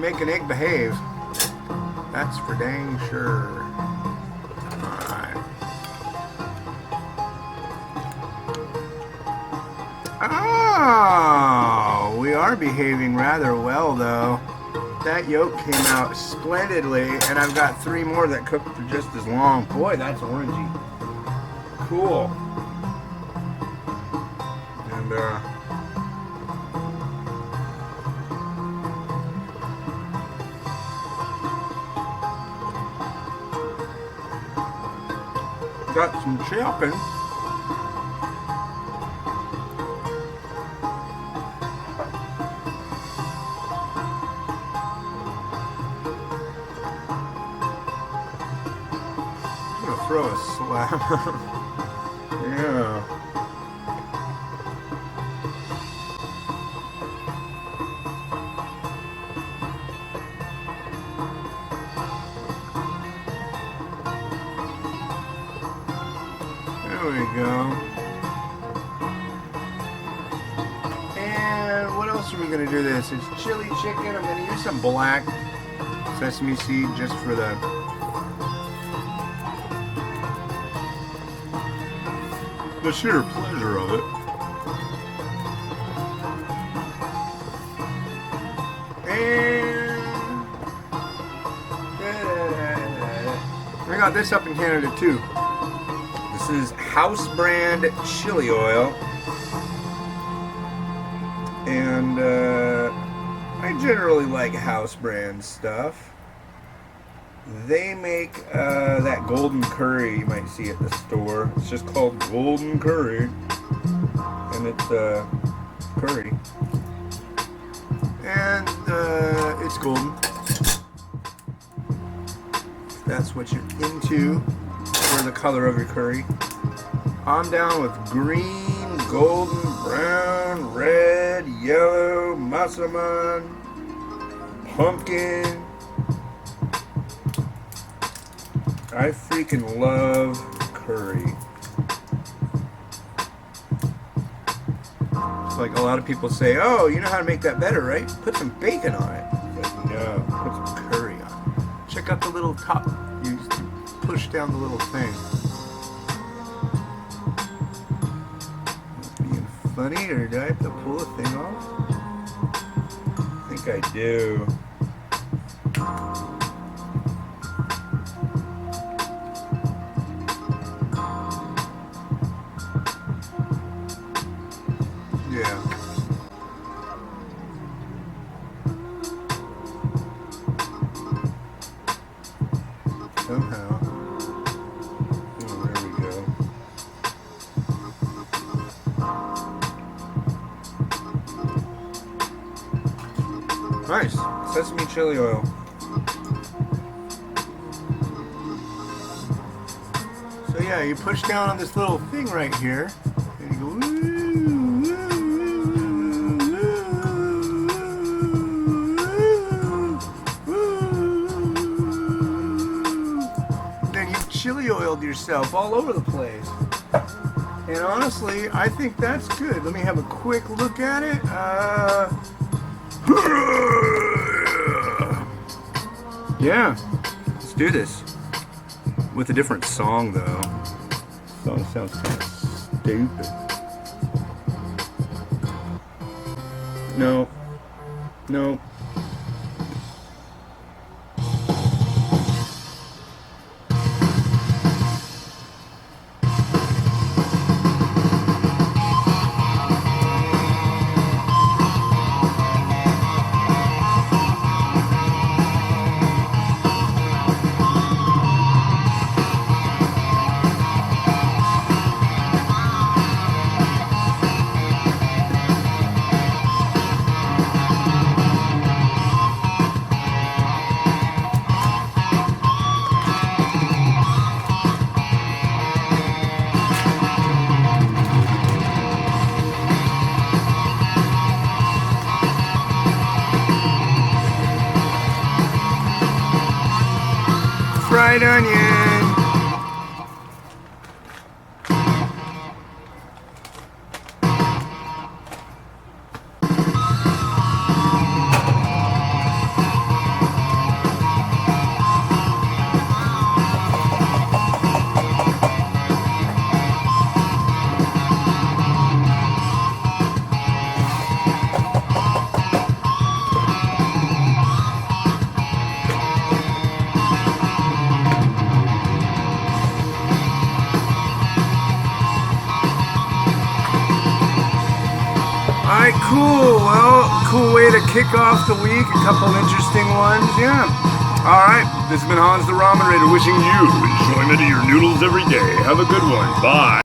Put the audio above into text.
making egg behave. That's for dang sure. Alright. Oh, we are behaving rather well though. That yolk came out splendidly, and I've got 3 more that cooked for just as long. Boy, that's orangey. Cool. And got some chopping. I'm gonna throw a slab. Yeah. There we go. And what else are we going to do this? It's chili chicken. I'm going to use some black sesame seed just for the sheer pleasure of it. And I got this up in Canada too. This is house brand chili oil, and I generally like house brand stuff. They make that golden curry you might see at the store. It's just called golden curry, and it's curry, and it's golden. If that's what you're into for the color of your curry. I'm down with green, golden, brown, red, yellow, massaman, pumpkin. I freaking love curry. It's like a lot of people say, oh, you know how to make that better, right? Put some bacon on it. Like, no, put some curry on it. Check out the little top. You push down the little thing. Being funny, or do I have to pull the thing off? I think I do. Yeah. Somehow. Oh, there we go. Nice. Sesame chili oil. So yeah, you push down on this little thing right here, and you go, woo, then you've chili oiled yourself all over the place. And honestly, I think that's good. Let me have a quick look at it. Yeah, let's do this. With a different song, though. The song sounds kind of stupid. No. No. Fried onion. right, cool. Well, cool way to kick off the week. A couple interesting ones, yeah. All right, this has been Hans the Ramen Raider wishing you enjoyment of your noodles every day. Have a good one. Bye.